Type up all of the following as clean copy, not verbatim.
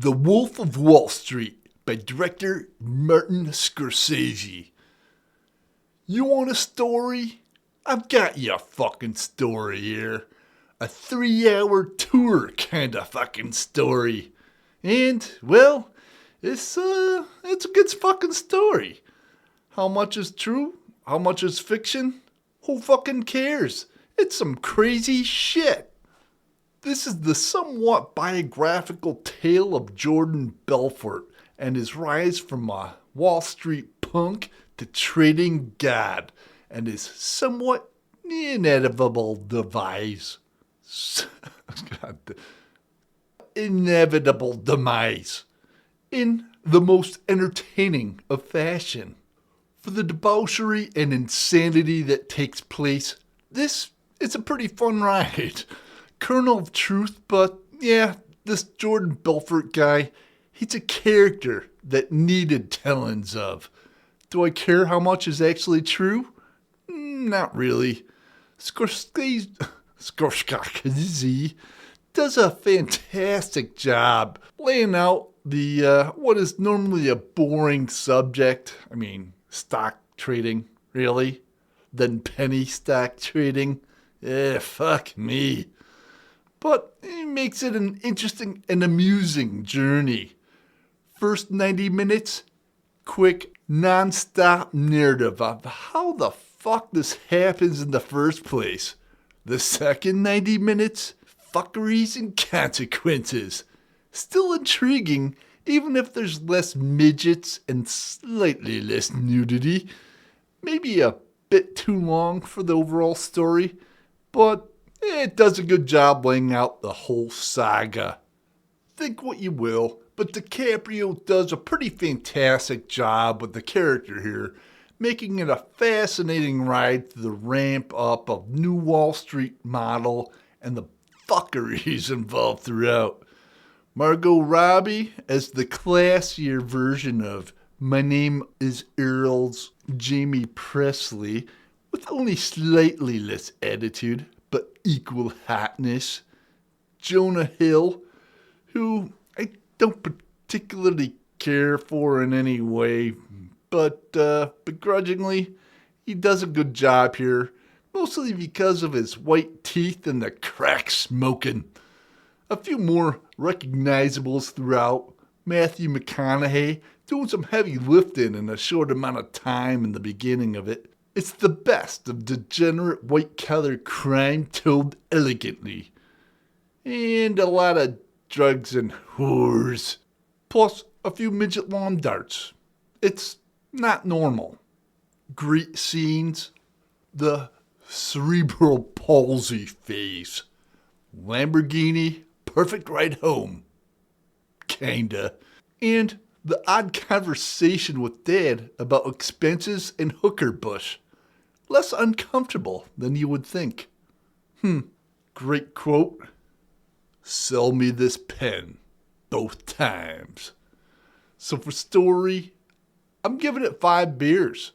The Wolf of Wall Street by director Martin Scorsese. You want a story? I've got you a fucking story here. A 3-hour tour kind of fucking story. And, well, it's a good fucking story. How much is true? How much is fiction? Who fucking cares? It's some crazy shit. This is the somewhat biographical tale of Jordan Belfort and his rise from a Wall Street punk to trading god and his somewhat inevitable demise. Inevitable demise in the most entertaining of fashion. For the debauchery and insanity that takes place, this is a pretty fun ride. Kernel of truth, but yeah, this Jordan Belfort guy, he's a character that needed tellings of. Do I care how much is actually true? Not really. Scorsese does a fantastic job laying out the what is normally a boring subject. I mean, stock trading, really? Then penny stock trading? Fuck me. But it makes it an interesting and amusing journey. First 90 minutes, quick, non-stop narrative of how the fuck this happens in the first place. The second 90 minutes, fuckeries and consequences. Still intriguing, even if there's less midgets and slightly less nudity. Maybe a bit too long for the overall story, but it does a good job laying out the whole saga. Think what you will, but DiCaprio does a pretty fantastic job with the character here, making it a fascinating ride through the ramp up of New Wall Street model and the fuckeries involved throughout. Margot Robbie as the classier version of My Name is Earl's Jamie Presley, with only slightly less attitude, but equal hotness. Jonah Hill, who I don't particularly care for in any way, but begrudgingly, he does a good job here, mostly because of his white teeth and the crack smoking. A few more recognizables throughout. Matthew McConaughey doing some heavy lifting in a short amount of time in the beginning of it. It's the best of degenerate white-collar crime told elegantly. And a lot of drugs and whores. Plus a few midget lawn darts. It's not normal. Great scenes. The cerebral palsy phase. Lamborghini, perfect ride home. Kinda. And the odd conversation with Dad about expenses and hooker bush. Less uncomfortable than you would think. Great quote. Sell me this pen. Both times. So for story, I'm giving it 5 beers.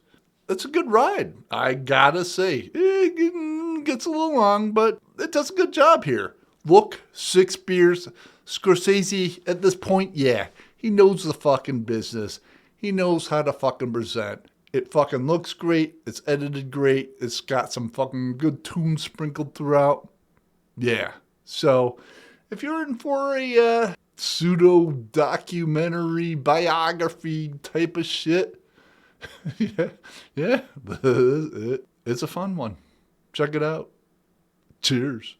It's a good ride, I gotta say. It gets a little long, but it does a good job here. Look, 6 beers. Scorsese, at this point, yeah, he knows the fucking business. He knows how to fucking present. It fucking looks great. It's edited great. It's got some fucking good tunes sprinkled throughout. Yeah. So, if you're in for a pseudo-documentary, biography type of shit, yeah, it's a fun one. Check it out. Cheers.